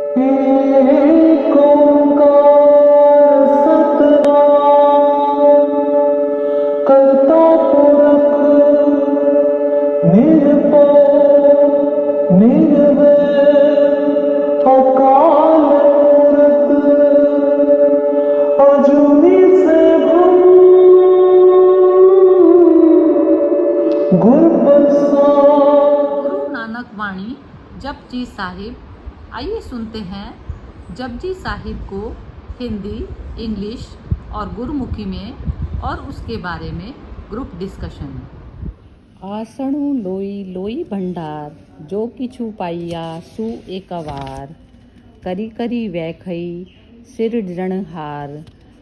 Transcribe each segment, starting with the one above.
एक ओंकार सतनाम करता पुरख निरभव निर्वैर अकाल मूरत अजूनी सैभम गुर प्रसाद। गुरु नानक वाणी जपजी साहिब। आइए सुनते हैं जपजी साहिब को हिंदी, इंग्लिश और गुरुमुखी में और उसके बारे में ग्रुप डिस्कशन। आसणु लोई लोई भंडार जो किछु पाइया सु एकवार करी करी वैखई सिर रणहार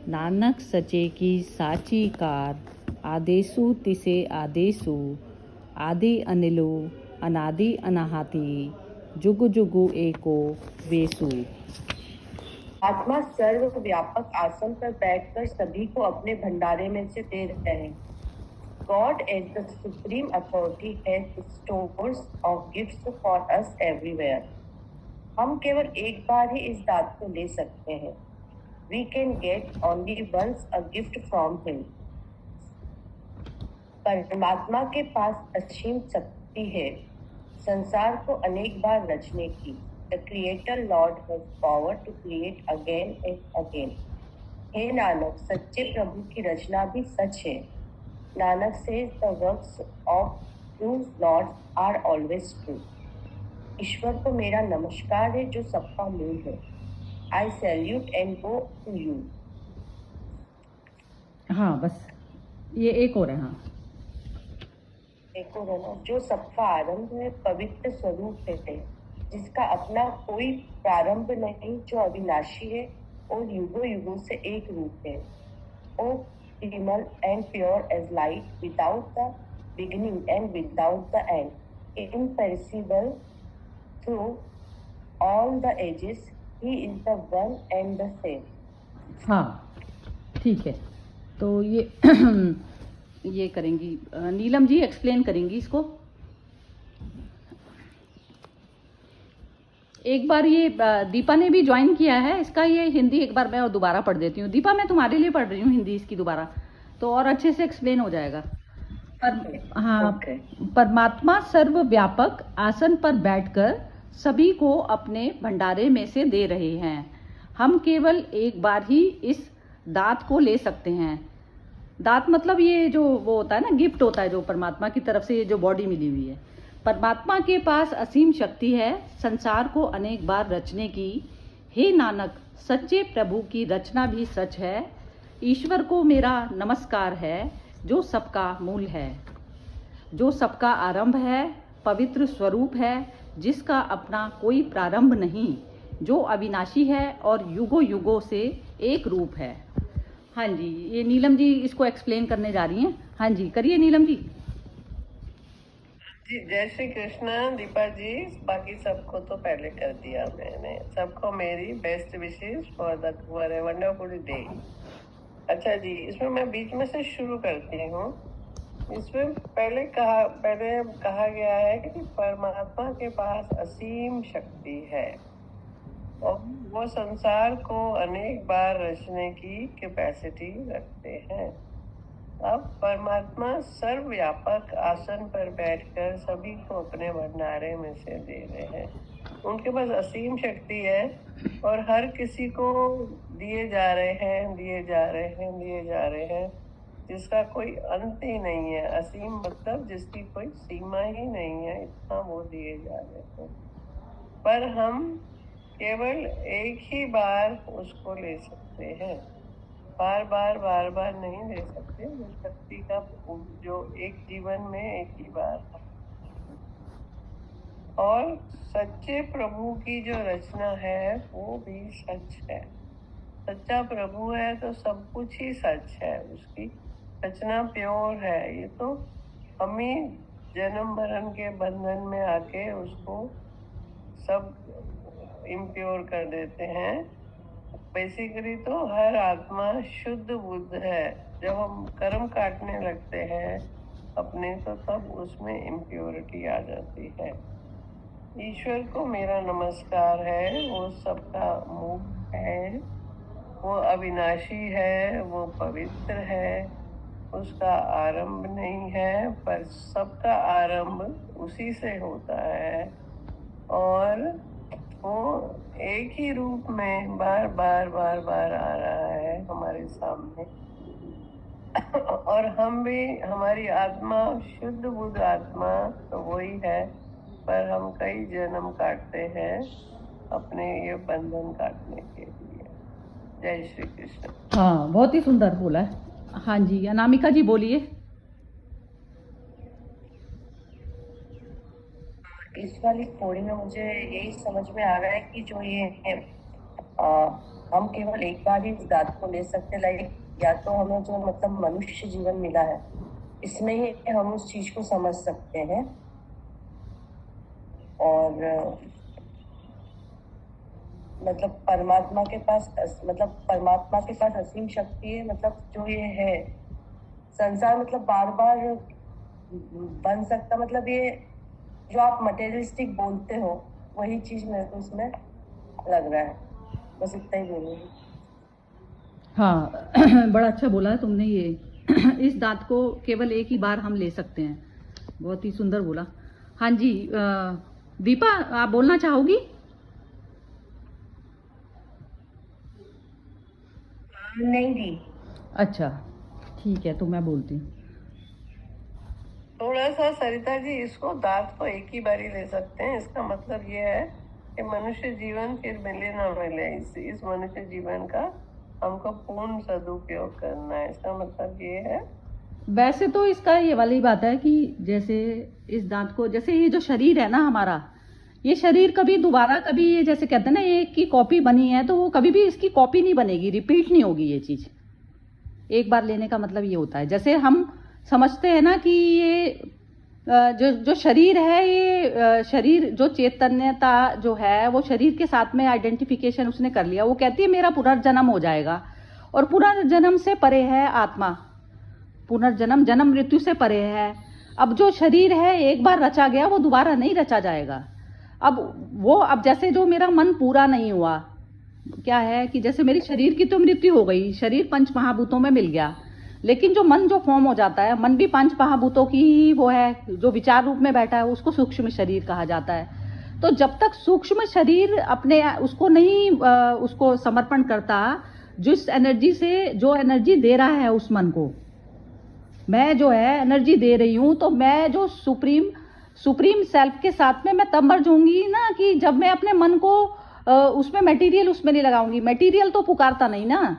नानक सचे की साची कार आदेसु तिसे आदेसु आदि अनिलु अनादि अनाहति जुग जुगु एको वेसु। आत्मा सर्व व्यापक आसन पर बैठकर सभी को अपने भंडारे में से दे रहे हैं। God as the supreme authority has stores of gifts for us everywhere. हम केवल एक बार ही इस दात को ले सकते हैं। We can get only once a gift from him. परमात्मा के पास असीम शक्ति है संसार को अनेक बार रचने की। The Creator Lord has power to create again and again. हे नानक, सच्चे प्रभु की रचना भी सच है। Nanak says the works of true Lord are always true. ईश्वर को मेरा नमस्कार है जो सबका मूल है। I salute and go to you. हाँ, बस ये एक और है। हाँ, एक और है ना, जो सबका आरंभ है, पवित्र स्वरूप है, जिसका अपना कोई प्रारंभ नहीं, जो अविनाशी है और युगों युगों से एक रूप है। ओ primal and pure as light, without the beginning and without the end, imperishable through all the ages, he is the one and the same. हाँ, ठीक है। तो ये ये करेंगी नीलम जी, एक्सप्लेन करेंगी इसको। एक बार ये दीपा ने भी ज्वाइन किया है इसका, ये हिंदी एक बार मैं और दोबारा पढ़ देती हूँ। दीपा, मैं तुम्हारे लिए पढ़ रही हूँ हिंदी इसकी दोबारा, तो और अच्छे से एक्सप्लेन हो जाएगा। हाँ, परमात्मा सर्वव्यापक आसन पर बैठकर सभी को अपने भंडारे में से दे रहे हैं। हम केवल एक बार ही इस दात को ले सकते हैं। दात मतलब ये जो वो होता है ना, गिफ्ट होता है जो परमात्मा की तरफ से ये जो बॉडी मिली हुई है। परमात्मा के पास असीम शक्ति है संसार को अनेक बार रचने की। हे नानक, सच्चे प्रभु की रचना भी सच है। ईश्वर को मेरा नमस्कार है जो सबका मूल है, जो सबका आरंभ है, पवित्र स्वरूप है, जिसका अपना कोई प्रारंभ नहीं, जो अविनाशी है और युगों युगों से एक रूप है। हाँ जी, ये नीलम जी इसको एक्सप्लेन करने जा रही हैं। हाँ जी, करिए नीलम जी। जी, जय श्री कृष्ण। दीपा जी, बाकी सबको तो पहले कर दिया मैंने। सबको मेरी best wishes for the wonderful day. अच्छा जी, इसमें मैं बीच में से शुरू करती हूँ। इसमें पहले कहा गया है कि परमात्मा के पास असीम शक्ति है और वो संसार को अनेक बार रचने की कैपेसिटी रखते हैं। अब परमात्मा सर्वव्यापक आसन पर बैठकर सभी को अपने भंडारे में से दे रहे हैं। उनके पास असीम शक्ति है और हर किसी को दिए जा रहे हैं, जिसका कोई अंत ही नहीं है। असीम मतलब जिसकी कोई सीमा ही नहीं है, इतना वो दिए जा रहे हैं। पर हम केवल एक ही बार उसको ले सकते हैं, बार बार नहीं ले सकते। उस शक्ति का जो एक जीवन में एक ही बार है। और सच्चे प्रभु की जो रचना है वो भी सच है। सच्चा प्रभु है तो सब कुछ ही सच है, उसकी रचना प्योर है। ये तो हम ही जन्म मरण के बंधन में आके उसको सब इम्प्योर कर देते हैं। बेसिकली तो हर आत्मा शुद्ध बुद्ध है। जब हम कर्म काटने लगते हैं अपने, तो तब उसमें इम्प्योरिटी आ जाती है। ईश्वर को मेरा नमस्कार है, वो सबका मुख है, वो अविनाशी है, वो पवित्र है, उसका आरंभ नहीं है, पर सबका आरंभ उसी से होता है, और वो एक ही रूप में बार बार बार बार आ रहा है हमारे सामने। और हम भी, हमारी आत्मा शुद्ध बुद्ध आत्मा तो वही है, पर हम कई जन्म काटते हैं अपने ये बंधन काटने के लिए। जय श्री कृष्ण। हाँ, बहुत ही सुंदर बोला है। हाँ जी, अनामिका जी बोलिए। इस वाली कोड़ी में मुझे यही समझ में आ रहा है कि जो ये आ, हम केवल एक बार ही इस दात को ले सकते, लाइक या तो हमें जो मतलब मनुष्य जीवन मिला है इसमें ही हम उस चीज को समझ सकते हैं, और मतलब परमात्मा के पास असीम शक्ति है, मतलब जो ये है संसार मतलब बार बार बन सकता, मतलब ये जो आप मटेरियलिस्टिक बोलते हो वही चीज मेरे को इसमें लग रहा है। बस इतना ही बोलूंगी। हाँ बड़ा अच्छा बोला है तुमने ये। इस दांत को केवल एक ही बार हम ले सकते हैं, बहुत ही सुंदर बोला। हाँ जी, दीपा आप बोलना चाहोगी? नहीं दी। अच्छा ठीक है, तो मैं बोलती हूँ। थोड़ा सा सरिता जी, इसको दांत को एक ही बारी ले सकते हैं, इसका मतलब ये है कि मनुष्य जीवन फिर मिले ना मिले, इस मनुष्य जीवन का हमको पूर्ण सदुपयोग करना है, इसका मतलब ये है। वैसे तो इसका ये वाली बात है कि जैसे इस दांत को, जैसे ये जो शरीर है ना हमारा, ये शरीर कभी दोबारा, कभी ये जैसे कहते हैं ना एक की कॉपी बनी है, तो वो कभी भी इसकी कॉपी नहीं बनेगी, रिपीट नहीं होगी ये चीज। एक बार लेने का मतलब ये होता है, जैसे हम समझते हैं ना कि ये जो शरीर है, ये शरीर जो चैतन्यता जो है वो शरीर के साथ में आइडेंटिफिकेशन उसने कर लिया। वो कहती है मेरा पुनर्जन्म हो जाएगा, और पुनर्जन्म से परे है आत्मा, पुनर्जन्म जन्म मृत्यु से परे है। अब जो शरीर है एक बार रचा गया वो दोबारा नहीं रचा जाएगा। अब जैसे जो मेरा मन पूरा नहीं हुआ, क्या है कि जैसे मेरी शरीर की तो मृत्यु हो गई, शरीर पंच महाभूतों में मिल गया, लेकिन जो मन जो फॉर्म हो जाता है, मन भी पांच महाभूतों की ही वो है, जो विचार रूप में बैठा है, उसको सूक्ष्म शरीर कहा जाता है। तो जब तक सूक्ष्म शरीर अपने उसको नहीं उसको समर्पण करता, जिस एनर्जी से, जो एनर्जी दे रहा है उस मन को, मैं जो है एनर्जी दे रही हूँ, तो मैं जो सुप्रीम सेल्फ के साथ में मैं तब मर्ज होंगी ना, कि जब मैं अपने मन को उसमें मटेरियल उसमें नहीं लगाऊंगी। मटेरियल तो पुकारता नहीं ना,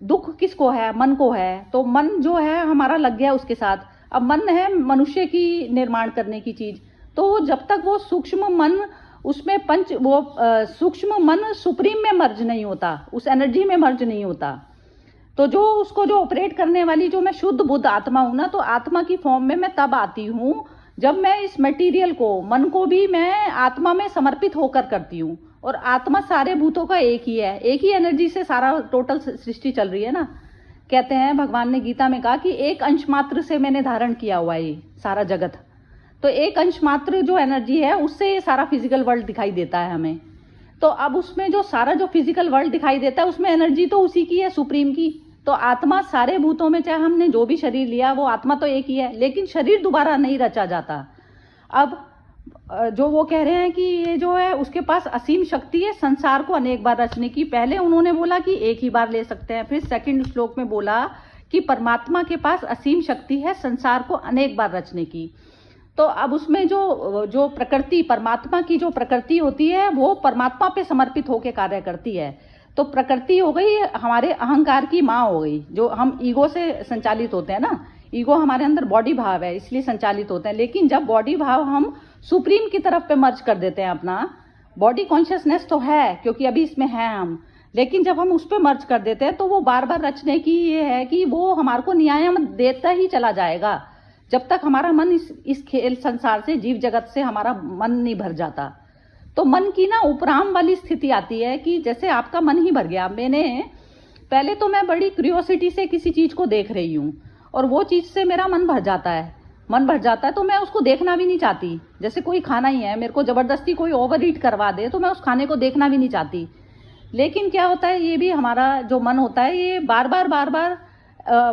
दुख किसको है? मन को है। तो मन जो है हमारा लग गया उसके साथ। अब मन है मनुष्य की निर्माण करने की चीज, तो जब तक वो सूक्ष्म मन उसमें सूक्ष्म मन सुप्रीम में मर्ज नहीं होता, उस एनर्जी में मर्ज नहीं होता, तो जो उसको जो ऑपरेट करने वाली जो मैं शुद्ध बुद्ध आत्मा हूं ना, तो आत्मा की फॉर्म में मैं तब आती हूँ जब मैं इस मटेरियल को, मन को भी मैं आत्मा में समर्पित होकर करती हूँ। और आत्मा सारे भूतों का एक ही है, एक ही एनर्जी से सारा टोटल सृष्टि चल रही है ना। कहते हैं भगवान ने गीता में कहा कि एक अंश मात्र से मैंने धारण किया हुआ है ये सारा जगत। तो एक अंश मात्र जो एनर्जी है उससे ये सारा फिजिकल वर्ल्ड दिखाई देता है हमें। तो अब उसमें जो सारा जो फिजिकल वर्ल्ड दिखाई देता है उसमें एनर्जी तो उसी की है, सुप्रीम की। तो आत्मा सारे भूतों में, चाहे हमने जो भी शरीर लिया वो आत्मा तो एक ही है, लेकिन शरीर दोबारा नहीं रचा जाता। अब जो वो कह रहे हैं कि ये जो है उसके पास असीम शक्ति है संसार को अनेक बार रचने की। पहले उन्होंने बोला कि एक ही बार ले सकते हैं, फिर सेकंड श्लोक में बोला कि परमात्मा के पास असीम शक्ति है संसार को अनेक बार रचने की। तो अब उसमें जो प्रकृति, परमात्मा की जो प्रकृति होती है वो परमात्मा पे समर्पित होकर कार्य करती है। तो प्रकृति हो गई हमारे अहंकार की माँ हो गई, जो हम ईगो से संचालित होते हैं ना। ईगो हमारे अंदर बॉडी भाव है इसलिए संचालित होते हैं, लेकिन जब बॉडी भाव हम सुप्रीम की तरफ पे मर्ज कर देते हैं, अपना बॉडी कॉन्शियसनेस तो है क्योंकि अभी इसमें है हम, लेकिन जब हम उस पे मर्ज कर देते हैं तो वो बार बार रचने की ये है कि वो हमारे को न्याय देता ही चला जाएगा जब तक हमारा मन इस खेल संसार से, जीव जगत से हमारा मन नहीं भर जाता। तो मन की ना उपराम वाली स्थिति आती है कि जैसे आपका मन ही भर गया। पहले तो मैं बड़ी क्यूरियोसिटी से किसी चीज को देख रही हूँ और वो चीज से मेरा मन भर जाता है, मन भर जाता है तो मैं उसको देखना भी नहीं चाहती। जैसे कोई खाना ही है, मेरे को ज़बरदस्ती कोई ओवर ईट करवा दे तो मैं उस खाने को देखना भी नहीं चाहती। लेकिन क्या होता है, ये भी हमारा जो मन होता है ये बार बार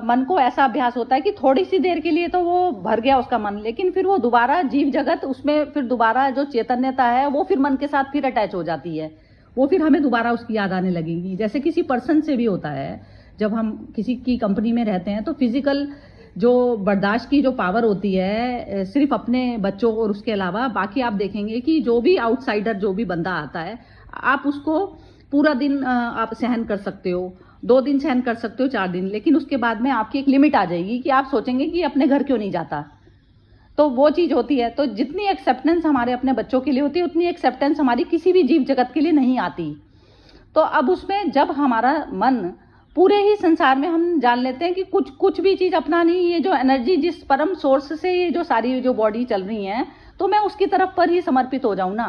मन को ऐसा अभ्यास होता है कि थोड़ी सी देर के लिए तो वो भर गया उसका मन, लेकिन फिर वो दोबारा जीव जगत उसमें फिर दोबारा जो चैतन्यता है वो फिर मन के साथ फिर अटैच हो जाती है। वो फिर हमें दोबारा उसकी याद आने लगेगी। जैसे किसी पर्सन से भी होता है, जब हम किसी की कंपनी में रहते हैं तो फिजिकल जो बर्दाश्त की जो पावर होती है सिर्फ अपने बच्चों और उसके अलावा बाकी आप देखेंगे कि जो भी आउटसाइडर जो भी बंदा आता है आप उसको पूरा दिन आप सहन कर सकते हो, 2 दिन सहन कर सकते हो, 4 दिन, लेकिन उसके बाद में आपकी एक लिमिट आ जाएगी कि आप सोचेंगे कि अपने घर क्यों नहीं जाता। तो वो चीज़ होती है। तो जितनी एक्सेप्टेंस हमारे अपने बच्चों के लिए होती है उतनी एक्सेप्टेंस हमारी किसी भी जीव जगत के लिए नहीं आती। तो अब उसमें जब हमारा मन पूरे ही संसार में हम जान लेते हैं कि कुछ भी चीज़ अपना नहीं, ये जो एनर्जी जिस परम सोर्स से ये जो सारी जो बॉडी चल रही है तो मैं उसकी तरफ पर ही समर्पित हो जाऊं ना,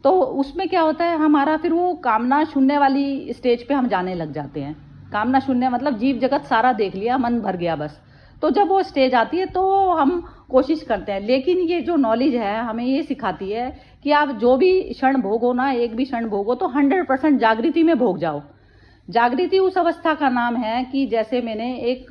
तो उसमें क्या होता है हमारा फिर वो कामना शून्य वाली स्टेज पे हम जाने लग जाते हैं। कामना शून्य मतलब जीव जगत सारा देख लिया, मन भर गया बस। तो जब वो स्टेज आती है तो हम कोशिश करते हैं, लेकिन ये जो नॉलेज है हमें ये सिखाती है कि आप जो भी क्षण भोगो ना, एक भी क्षण भोगो तो 100% जागृति में भोग जाओ। जागृति उस अवस्था का नाम है कि जैसे मैंने एक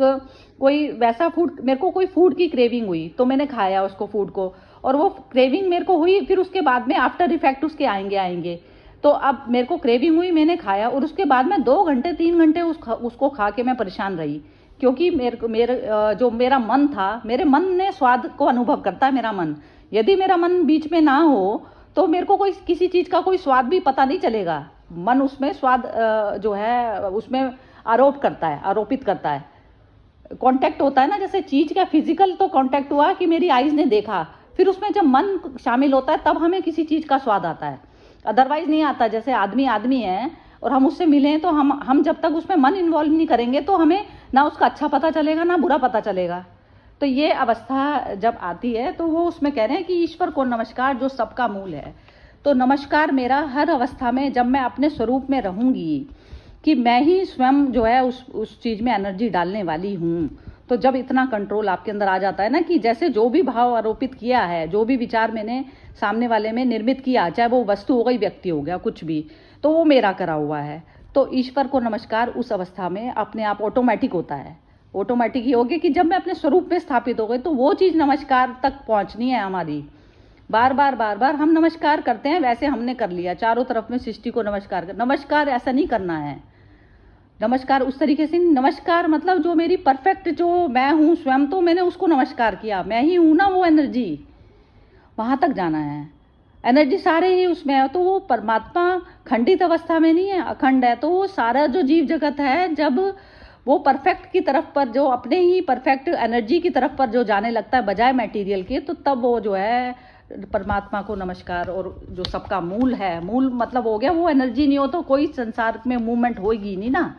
कोई वैसा फूड, मेरे को कोई फूड की क्रेविंग हुई तो मैंने खाया उसको फूड को, और वो क्रेविंग मेरे को हुई, फिर उसके बाद में आफ्टर इफेक्ट उसके आएंगे। तो अब मेरे को क्रेविंग हुई, मैंने खाया, और उसके बाद में 2 घंटे 3 घंटे उसको खा के मैं परेशान रही, क्योंकि जो मेरा मन था, मेरे मन ने स्वाद को अनुभव करता है मेरा मन। यदि मेरा मन बीच में ना हो तो मेरे को कोई किसी चीज़ का कोई स्वाद भी पता नहीं चलेगा। मन उसमें स्वाद जो है उसमें आरोपित करता है। कांटेक्ट होता है ना, जैसे चीज का फिजिकल तो कांटेक्ट हुआ कि मेरी आईज ने देखा, फिर उसमें जब मन शामिल होता है तब हमें किसी चीज का स्वाद आता है, अदरवाइज नहीं आता। जैसे आदमी है और हम उससे मिले हैं तो हम जब तक उसमें मन इन्वॉल्व नहीं करेंगे तो हमें ना उसका अच्छा पता चलेगा ना बुरा पता चलेगा। तो ये अवस्था जब आती है तो वो उसमें कह रहे हैं कि ईश्वर को नमस्कार जो सबका मूल है। तो नमस्कार मेरा हर अवस्था में, जब मैं अपने स्वरूप में रहूंगी कि मैं ही स्वयं जो है उस चीज में एनर्जी डालने वाली हूँ, तो जब इतना कंट्रोल आपके अंदर आ जाता है ना कि जैसे जो भी भाव आरोपित किया है, जो भी विचार मैंने सामने वाले में निर्मित किया, चाहे वो वस्तु हो गई, व्यक्ति हो गया, कुछ भी, तो वो मेरा करा हुआ है। तो ईश्वर को नमस्कार उस अवस्था में अपने आप ऑटोमेटिक होता है। ऑटोमेटिक ही हो गया कि जब मैं अपने स्वरूप में स्थापित हो गई तो वो चीज़ नमस्कार तक पहुंचनी है हमारी। बार बार हम नमस्कार करते हैं, वैसे हमने कर लिया, चारों तरफ में सृष्टि को नमस्कार ऐसा नहीं करना है। नमस्कार उस तरीके से, नमस्कार मतलब जो मेरी परफेक्ट जो मैं हूँ स्वयं, तो मैंने उसको नमस्कार किया, मैं ही हूँ ना वो एनर्जी, वहां तक जाना है। एनर्जी सारे ही उसमें है, तो वो परमात्मा खंडित अवस्था में नहीं है, अखंड है। तो वो सारा जो जीव जगत है जब वो परफेक्ट की तरफ पर, जो अपने ही परफेक्ट एनर्जी की तरफ पर जो जाने लगता है बजाय मटेरियल के, तो तब वो जो है परमात्मा को नमस्कार। और जो सबका मूल है, मूल मतलब हो गया वो एनर्जी नहीं हो तो कोई संसार में मूवमेंट होगी नहीं ना।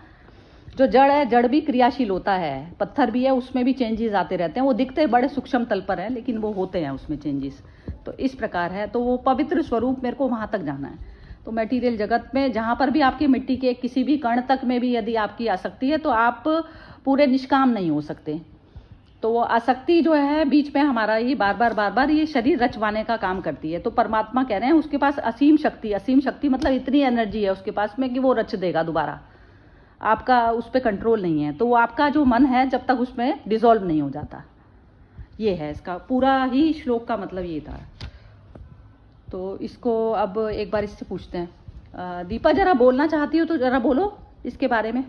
जो जड़ है, जड़ भी क्रियाशील होता है, पत्थर भी है, उसमें भी चेंजेस आते रहते हैं। वो दिखते बड़े सूक्ष्म तल पर हैं लेकिन वो होते हैं उसमें चेंजेस। तो इस प्रकार है, तो वो पवित्र स्वरूप मेरे को वहां तक जाना है। तो मटेरियल जगत में जहां पर भी आपकी मिट्टी के किसी भी कण तक में भी यदि आपकी आसक्ति है तो आप पूरे निष्काम नहीं हो सकते। तो वो आसक्ति जो है बीच में हमारा ये बार बार ये शरीर रचवाने का काम करती है। तो परमात्मा कह रहे हैं उसके पास असीम शक्ति मतलब इतनी एनर्जी है उसके पास में कि वो रच देगा दोबारा, आपका उस पर कंट्रोल नहीं है। तो वो आपका जो मन है जब तक उसमें डिसॉल्व नहीं हो जाता। ये है इसका पूरा ही श्लोक का मतलब ये था। तो इसको अब एक बार इससे पूछते हैं। दीपा जरा बोलना चाहती हो तो जरा बोलो इसके बारे में।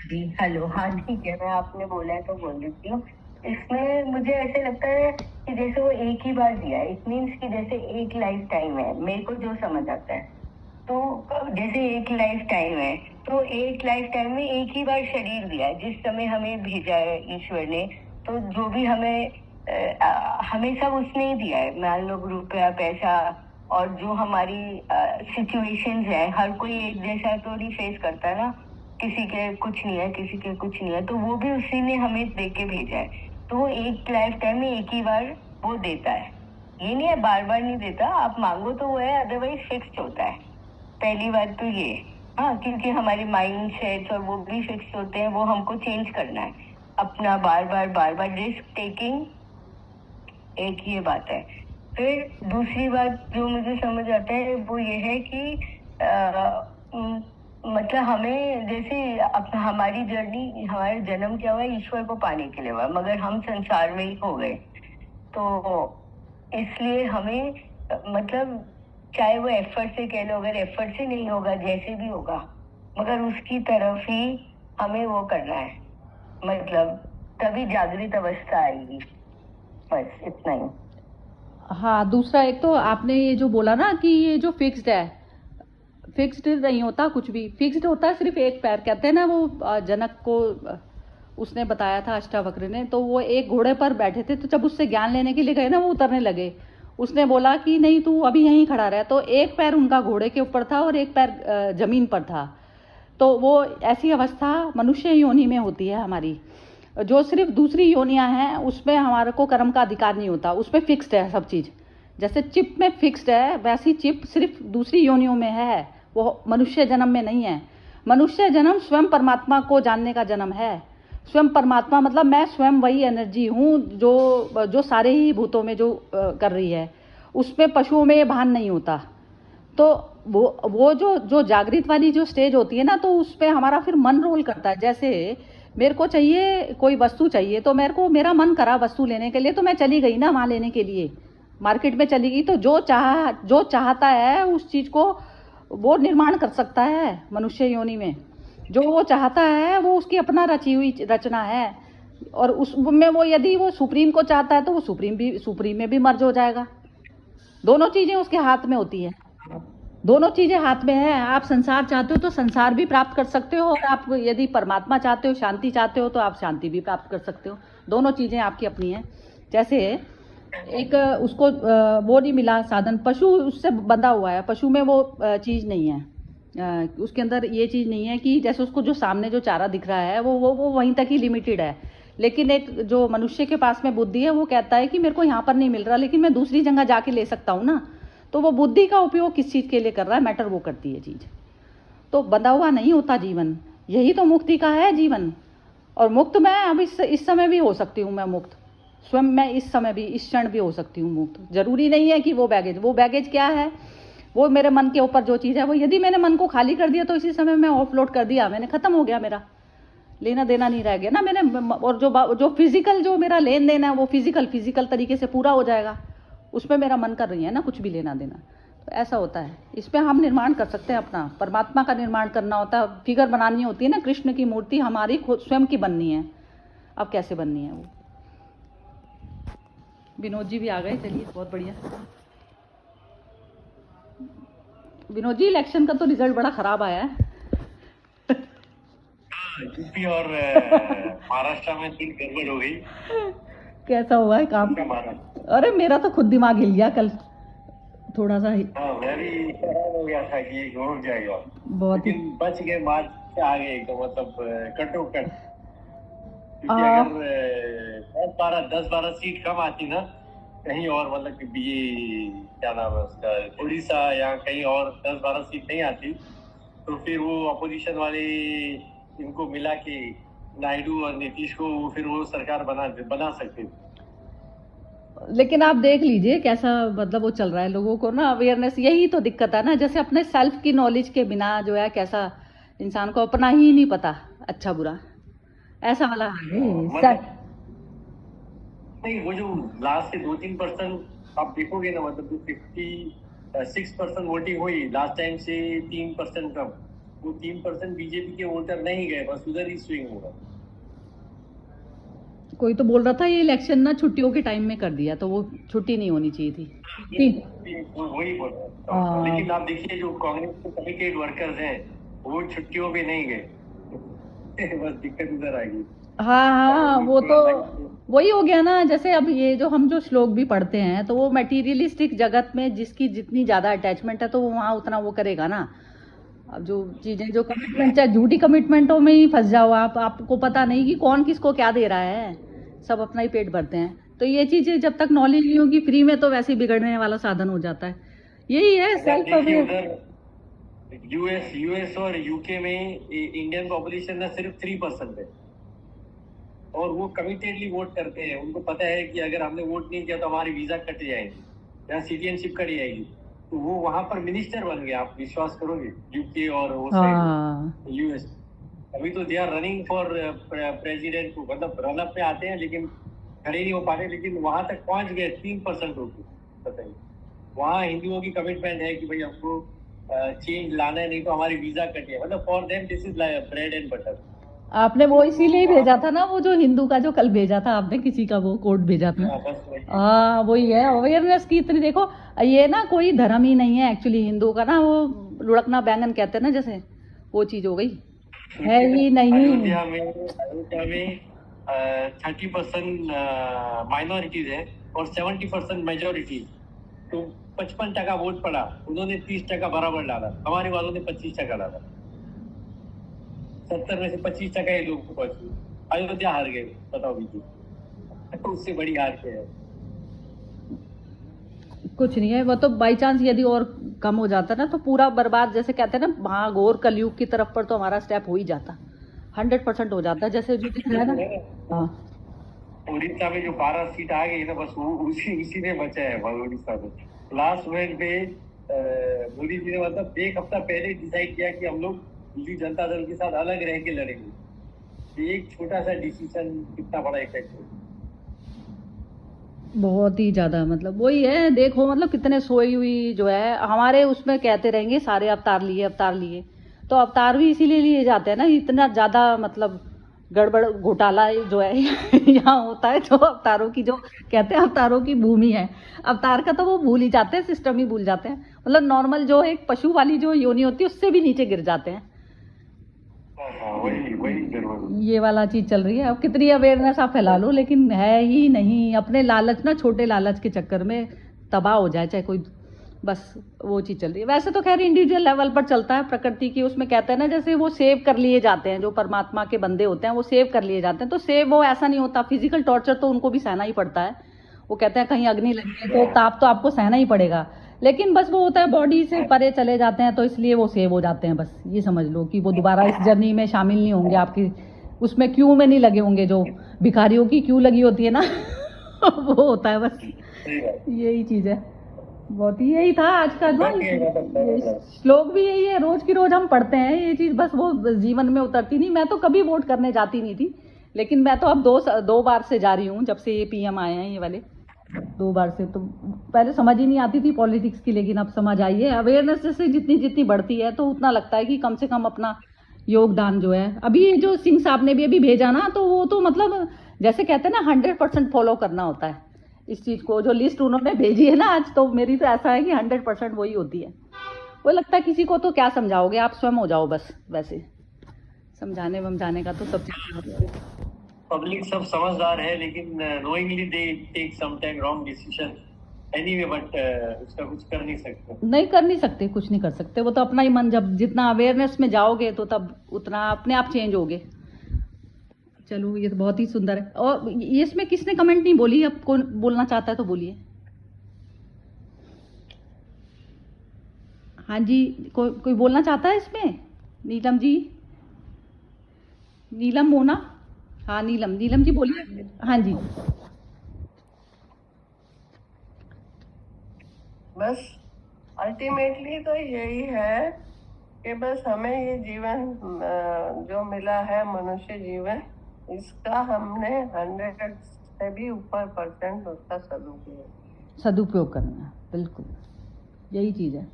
जी हेलो, हाँ ठीक है, मैं आपने बोला है तो बोल देती हूँ। इसमें मुझे ऐसे लगता है कि जैसे वो एक ही बार दिया है, इट मीन्स कि जैसे एक लाइफ टाइम है, मेरे को जो समझ आता है। तो जैसे एक लाइफ टाइम है तो एक लाइफ टाइम में एक ही बार शरीर दिया है, जिस समय हमें भेजा है ईश्वर ने। तो जो भी हमें सब उसने ही दिया है, मान लो रुपया पैसा, और जो हमारी सिचुएशंस है, हर कोई एक जैसा तो नहीं फेस करता ना, किसी के कुछ नहीं है, किसी के कुछ नहीं है, तो वो भी उसी ने हमें दे के भेजा है। तो वो एक लाइफ टाइम में एक ही बार वो देता है, ये नहीं है बार बार नहीं देता। आप मांगो तो वो है, अदरवाइज फिक्स्ड होता है। पहली बात तो ये। हाँ, क्योंकि हमारी माइंड सेट्स और वो भी फिक्स होते हैं, वो हमको चेंज करना है अपना बार बार रिस्क टेकिंग, एक ये बात है। फिर दूसरी बात जो मुझे समझ आता है वो ये है कि मतलब हमें जैसे हमारी जर्नी, हमारा जन्म क्या हुआ, ईश्वर को पाने के लिए हुआ, मगर हम संसार में ही हो गए। तो इसलिए हमें मतलब चाहे वो एफर्ट से कह लो, अगर एफर्ट से नहीं होगा, जैसे भी होगा, मगर उसकी तरफ ही हमें वो करना है, मतलब तभी जागृत अवस्था आएगी। बस इतना ही। हाँ, दूसरा एक तो आपने ये जो बोला ना कि ये जो फिक्स्ड है, फिक्स्ड नहीं होता कुछ भी, फिक्स्ड होता है सिर्फ एक पैर। कहते हैं ना वो जनक को उसने बताया था अष्टावक्र ने, तो वो एक घोड़े पर बैठे थे, तो जब उससे ज्ञान लेने के लिए गए ना, वो उतरने लगे, उसने बोला कि नहीं तू अभी यहीं खड़ा रह। तो एक पैर उनका घोड़े के ऊपर था और एक पैर जमीन पर था। तो वो ऐसी अवस्था मनुष्य योनि में होती है हमारी। जो सिर्फ दूसरी योनियां हैं उसमें हमारे को कर्म का अधिकार नहीं होता, उस पर फिक्स्ड है सब चीज़। जैसे चिप में फिक्स्ड है, वैसी चिप सिर्फ दूसरी योनियों में है, वो मनुष्य जन्म में नहीं है। मनुष्य जन्म स्वयं परमात्मा को जानने का जन्म है। स्वयं परमात्मा मतलब मैं स्वयं वही एनर्जी हूँ जो सारे ही भूतों में जो कर रही है, उसमें पशुओं में ये भान नहीं होता। तो वो जो जागृत वाली जो स्टेज होती है ना, तो उस पर हमारा फिर मन रोल करता है। जैसे मेरे को चाहिए कोई वस्तु चाहिए, तो मेरा मन करा वस्तु लेने के लिए, तो मैं चली गई ना वहाँ लेने के लिए, मार्केट में चली गई। तो जो चाहता है उस चीज़ को वो निर्माण कर सकता है मनुष्य योनि में। जो वो चाहता है वो उसकी अपना रची हुई रचना है, और उसमें वो यदि वो सुप्रीम को चाहता है तो वो सुप्रीम में भी मर्ज हो जाएगा। दोनों चीज़ें उसके हाथ में होती है, दोनों चीज़ें हाथ में है। आप संसार चाहते हो तो संसार भी प्राप्त कर सकते हो, और आप यदि परमात्मा चाहते हो, शांति चाहते हो, तो आप शांति भी प्राप्त कर सकते हो। दोनों चीज़ें आपकी अपनी हैं। जैसे एक उसको वो नहीं मिला साधन, पशु उससे बंधा हुआ है, पशु में वो चीज़ नहीं है, उसके अंदर ये चीज़ नहीं है कि जैसे उसको जो सामने जो चारा दिख रहा है वो वहीं तक ही लिमिटेड है। लेकिन एक जो मनुष्य के पास में बुद्धि है, वो कहता है कि मेरे को यहाँ पर नहीं मिल रहा, लेकिन मैं दूसरी जगह जाके ले सकता हूँ ना। तो वो बुद्धि का उपयोग किस चीज़ के लिए कर रहा है, मैटर वो करती है चीज़। तो बंधा हुआ नहीं होता जीवन, यही तो मुक्ति का है जीवन। और मुक्त मैं अब इस समय भी हो सकती हूँ, मैं मुक्त स्वयं, मैं इस समय भी, इस क्षण भी हो सकती हूँ मुक्त। जरूरी नहीं है कि वो बैगेज क्या है, वो मेरे मन के ऊपर जो चीज़ है, वो यदि मैंने मन को खाली कर दिया तो इसी समय मैं ऑफलोड कर दिया, मैंने खत्म हो गया, मेरा लेना देना नहीं रह गया ना मैंने। और जो फिजिकल जो मेरा लेन देन है वो फिजिकल तरीके से पूरा हो जाएगा, उसमें मेरा मन कर रही है ना कुछ भी लेना देना। तो ऐसा होता है, इस पर हम निर्माण कर सकते हैं अपना, परमात्मा का निर्माण करना होता है। फिगर बनानी होती है ना, कृष्ण की मूर्ति हमारी खुद स्वयं की बननी है। अब कैसे बननी है वो? विनोद जी भी आ गए, चलिए बहुत बढ़िया। विनोद जी, इलेक्शन का तो रिजल्ट बड़ा खराब आया है। यूपी और महाराष्ट्र में थोड़ी गड़बड़ हो गई। कैसा हुआ है काम? अरे मेरा तो खुद दिमाग हिल गया कल थोड़ा सा ही। मैं भी हैरान हो गया था कि ये हो जाएगा, बहुत ही बच गए, मार्च से आ गए, तो मतलब कटोकट। क्योंकि अगर 10-12 सीट कम आती ना कहीं और, मतलब कि ये क्या नाम है उसका, उड़ीसा या कहीं और 10-12 सीट नहीं आती, तो फिर वो अपोजिशन वाले इनको मिला के नायडू और नीतीश को फिर वो सरकार बना सकते। लेकिन आप देख लीजिए कैसा मतलब वो चल रहा है, लोगों को ना अवेयरनेस, यही तो दिक्कत है ना। जैसे अपने सेल्फ की नॉलेज के बिना जो है, कैसा इंसान को अपना ही नहीं पता अच्छा बुरा, ऐसा वाला है। नहीं, वो जो लास्ट से 2-3% आप देखोगे ना, मतलब 56% वोटिंग हुई लास्ट टाइम से 3% कम, वो 3% बीजेपी के वोटर नहीं गए, बस उधर ही स्विंग होगा। कोई तो बोल रहा था ये इलेक्शन ना छुट्टियों के टाइम में कर दिया, तो वो छुट्टी नहीं होनी चाहिए थी। वही बोल रहा था। लेकिन आप देखिए जो कांग्रेस के कमिटेड वर्कर्स हैं वो छुट्टियों पे नहीं गए। बस दिक्कत उधर आएगी। हाँ, वो तो वही हो गया ना। जैसे अब ये जो हम जो श्लोक भी पढ़ते हैं, तो वो मटेरियलिस्टिक जगत में जिसकी जितनी ज़्यादा अटैचमेंट है, तो वो वहाँ उतना वो करेगा ना। अब जो चीज़ें जो कमिटमेंट, चाहे झूठी कमिटमेंटों में ही फंस जाओ आपको पता नहीं कि कौन किसको क्या दे रहा है, सब अपना ही पेट भरते हैं। तो ये चीज़ें जब तक नॉलेज नहीं होगी, फ्री में तो वैसे ही बिगड़ने वाला साधन हो जाता है। यही है सेल्फ अवेयर। यूएस और यूके में इंडियन पॉपुलेशन ना सिर्फ 3% है, और वो कमिटेडली वोट करते हैं। उनको पता है कि अगर हमने वोट नहीं किया तो हमारी वीजा कट जाएंगी या सिटीजनशिप कट जाएगी। तो वो वहां पर मिनिस्टर बन गए, आप विश्वास करोगे, यूके और वो हाँ यूएस। अभी तो they are running for president, मतलब रनअप पे आते हैं लेकिन खड़े नहीं हो पाते, लेकिन वहां तक पहुंच गए 3% होगी। बताइए, वहाँ हिंदुओं की कमिटमेंट है कि भाई हमको चेंज लाना है, नहीं तो हमारी वीजा कटे। मतलब for them this is like bread and butter. आपने वो इसीलिए ही भेजा था ना, वो जो हिंदू का जो कल भेजा था आपने, किसी का वो कोड भेजा था। बस वही। हाँ वही है, अवेयरनेस की इतनी। देखो ये ना कोई धर्म ही नहीं है एक्चुअली हिंदू का ना, वो लुढ़कना बैंगन कहते हैं ना, जैसे वो चीज हो गई, है ही नहीं। अयोध्या में 30% माइनॉरिटीज है और 70% मेजोरिटी। तो 55% वोट पड़ा, उन्होंने 30% बराबर डाला, हमारे वालों ने 25% डाला। 70 में से 25% ये लोग पहुंचे, अयोध्या हार गए। बताओ बीजेपी उससे बड़ी हार के है। कुछ नहीं है वो तो, बाई चांस यदि और कम हो जाता ना तो पूरा बर्बाद, जैसे कहते हैं ना महाघोर कलयुग की तरफ पर, तो हमारा स्टेप हो ही जाता, 100% हो जाता है, जैसे जो दिख रहा है ना। हाँ उड़ीसा में जो 12 सीट आ गई ना, बस वो उसी में बचा है भाई उड़ीसा में। लास्ट मिनट पे मोदी जी ने मतलब एक हफ्ता पहले डिसाइड किया कि हम लोग बीजू जनता दल के साथ अलग रह के लड़ेंगे। एक छोटा सा डिसीजन कितना बड़ा इफेक्ट है। बहुत ही ज्यादा, मतलब वही है, देखो मतलब कितने सोई हुई जो है हमारे उसमें कहते रहेंगे सारे अवतार लिए अवतार लिए, तो अवतार भी इसीलिए लिए जाते हैं ना, इतना ज्यादा मतलब गड़बड़ घोटाला जो है यहाँ होता है, तो अवतारों की जो कहते हैं अवतारों की भूमि है, अवतार का तो वो भूल ही जाते हैं, सिस्टम ही भूल जाते हैं। मतलब नॉर्मल जो एक पशु वाली जो योनि होती है उससे भी नीचे गिर जाते हैं। वही ये वाला चीज चल रही है। अब कितनी अवेयरनेस आप फैला लो, लेकिन है ही नहीं। अपने लालच ना, छोटे लालच के चक्कर में तबाह हो जाए चाहे कोई, बस वो चीज चल रही है। वैसे तो खैर इंडिविजुअल लेवल पर चलता है, प्रकृति की उसमें कहते हैं ना, जैसे वो सेव कर लिए जाते हैं, जो परमात्मा के बंदे होते हैं वो सेव कर लिए जाते हैं, तो सेव वो ऐसा नहीं होता, फिजिकल टॉर्चर तो उनको भी सहना ही पड़ता है। वो कहते हैं कहीं अग्नि लगी है तो ताप तो आपको सहना ही पड़ेगा, लेकिन बस वो होता है बॉडी से परे चले जाते हैं, तो इसलिए वो सेव हो जाते हैं। बस ये समझ लो कि वो दोबारा इस जर्नी में शामिल नहीं होंगे, आपकी उसमें क्यू में नहीं लगे होंगे, जो भिखारियों की क्यू लगी होती है ना वो होता है, बस यही चीज है। बहुत ही यही था आज का जो ये श्लोक भी यही है, रोज की रोज हम पढ़ते हैं ये चीज, बस वो जीवन में उतरती नहीं। मैं तो कभी वोट करने जाती नहीं थी, लेकिन मैं तो अब दो बार से जा रही हूँ, जब से ये पीएम आए हैं ये वाले, 2 बार से। तो पहले समझ ही नहीं आती थी पॉलिटिक्स की, लेकिन अब समझ आई है। अवेयरनेस जैसे जितनी जितनी बढ़ती है तो उतना लगता है कि कम से कम अपना योगदान जो है, अभी ये जो सिंह साहब ने भी अभी भेजा ना, तो वो तो मतलब जैसे कहते हैं ना 100% फॉलो करना होता है इस चीज को, जो लिस्ट उन्होंने भेजी है ना आज, तो मेरी तो ऐसा है कि 100% वही होती है। वो लगता है किसी को तो क्या समझाओगे, आप स्वयं हो जाओ बस, वैसे समझाने वमझाने का तो सब चीज। पब्लिक सब समझदार है, लेकिन knowingly they take some time wrong decision anyway, but उसका कुछ कर नहीं सकते। नहीं कर नहीं सकते, कुछ नहीं कर सकते, वो तो अपना ही मन, जब जितना अवेयरनेस में जाओगे तो तब उतना अपने आप चेंज होगे। चलो ये तो बहुत ही सुंदर है। और ये इसमें किसने कमेंट नहीं बोली, अब कौन बोलना चाहता है तो बोलिए। हाँ जी, कोई बोलना चाहता है इसमें? नीलम जी, नीलम मोना, हाँ नीलम जी बोलिए। हाँ जी। बस अल्टीमेटली तो यही है कि बस हमें ये जीवन जो मिला है, मनुष्य जीवन, इसका हमने 100 से भी ऊपर % उसका सदुपयोग करना है, बिल्कुल यही चीज है।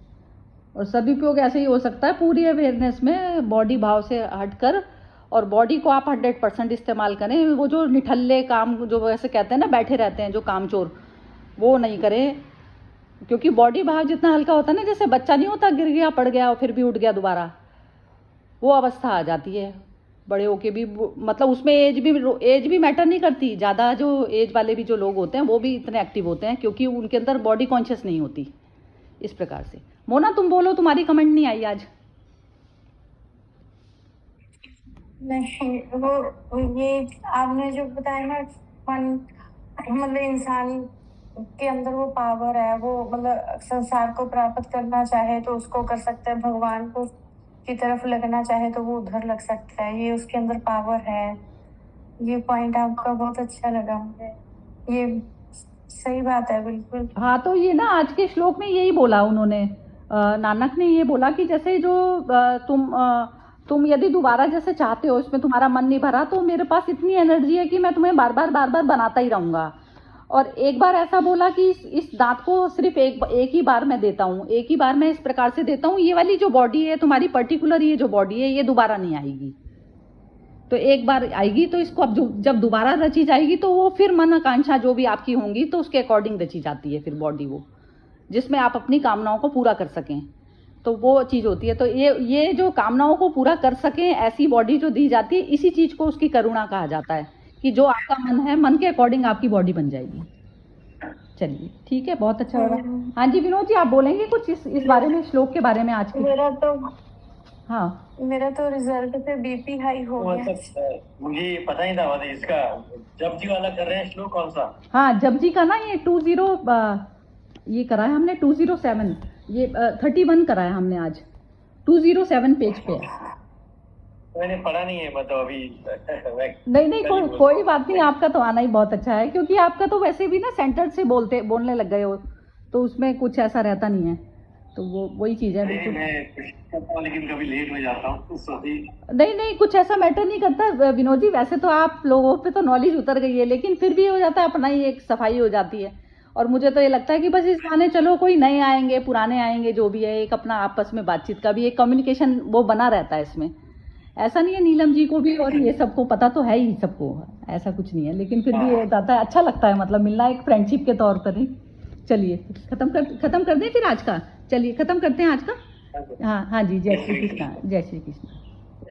और सदुपयोग ऐसे ही हो सकता है पूरी अवेयरनेस में, बॉडी भाव से हटकर, और बॉडी को आप 100% इस्तेमाल करें। वो जो निठल्ले काम, जो वैसे कहते हैं ना बैठे रहते हैं जो कामचोर, वो नहीं करें, क्योंकि बॉडी भाव जितना हल्का होता है ना, जैसे बच्चा नहीं होता, गिर गया पड़ गया और फिर भी उठ गया दोबारा, वो अवस्था आ जाती है। बड़े होके भी मतलब उसमें एज भी मैटर नहीं करती ज़्यादा, जो एज वाले भी जो लोग होते हैं वो भी इतने एक्टिव होते हैं, क्योंकि उनके अंदर बॉडी कॉन्शियस नहीं होती इस प्रकार से। मोना तुम बोलो, तुम्हारी कमेंट नहीं आई आज। नहीं, वो ये आपने जो बताया ना, मन मतलब इंसान के अंदर वो पावर है, वो मतलब संसार को प्राप्त करना चाहे तो उसको कर सकता है, भगवान को की तरफ लगना चाहे तो वो उधर लग सकता है, ये उसके अंदर पावर है। ये पॉइंट आपका बहुत अच्छा लगा मुझे, ये सही बात है बिल्कुल। हाँ, तो ये ना आज के श्लोक में यही बोला उन्होंने, नानक ने ये बोला कि जैसे जो तुम यदि दोबारा जैसे चाहते हो, इसमें तुम्हारा मन नहीं भरा, तो मेरे पास इतनी एनर्जी है कि मैं तुम्हें बार बार बनाता ही रहूंगा। और एक बार ऐसा बोला कि इस दांत को सिर्फ एक ही बार मैं देता हूँ, एक ही बार मैं इस प्रकार से देता हूँ, ये वाली जो बॉडी है तुम्हारी पर्टिकुलर, ये जो बॉडी है ये दोबारा नहीं आएगी। तो एक बार आएगी तो इसको अब जब दोबारा रची जाएगी तो वो फिर मन आकांक्षा जो भी आपकी होंगी तो उसके अकॉर्डिंग रची जाती है फिर बॉडी, वो जिसमें आप अपनी कामनाओं को पूरा कर सकें, तो वो चीज़ होती है। तो ये जो कामनाओं को पूरा कर सकें ऐसी बॉडी जो दी जाती है, इसी चीज़ को उसकी करुणा कहा जाता है कि जो आपका मन है, मन के अकॉर्डिंग आपकी बॉडी बन जाएगी। चलिए ठीक है, बहुत अच्छा लगा। हाँ जी विनोद जी, आप बोलेंगे कुछ इस बारे में, श्लोक के बारे में आज के? मेरा तो रिजल्ट पे बीपी हाई हो गया। मतलब मुझे पता ही था, मतलब इसका जपजी वाला कर रहे हैं श्लोक कौन सा? हाँ, जपजी का ना ये 20 ये करा है हमने 207, ये 31 करा है हमने आज, 207 पेज पे है। मैंने पढ़ा नहीं है, मतलब अभी नहीं कोई बात नहीं, आपका तो आना ही बहुत अच्छा है, क्योंकि आपका तो वैसे भी ना सेंटर से बोलने लग गए हो, तो उसमें कुछ ऐसा रहता नहीं है, तो वही चीज़ है बिल्कुल। मैं लेकिन कभी लेट हो जाता हूँ नहीं कुछ ऐसा मैटर नहीं करता विनोद जी, वैसे तो आप लोगों पे तो नॉलेज उतर गई है, लेकिन फिर भी हो जाता है, अपना ही एक सफाई हो जाती है। और मुझे तो ये लगता है कि बस इस बहाने चलो कोई नए आएंगे पुराने आएंगे जो भी है, एक अपना आपस में बातचीत का भी एक कम्युनिकेशन वो बना रहता है इसमें। ऐसा नहीं है, नीलम जी को भी और ये सबको पता तो है ही, सबको ऐसा कुछ नहीं है, लेकिन फिर भी ये जाता है, अच्छा लगता है, मतलब मिलना एक फ्रेंडशिप के तौर पर ही। चलिए खत्म कर दें फिर आज का, चलिए खत्म करते हैं आज का। हाँ जी, जय श्री कृष्ण, जय श्री कृष्ण।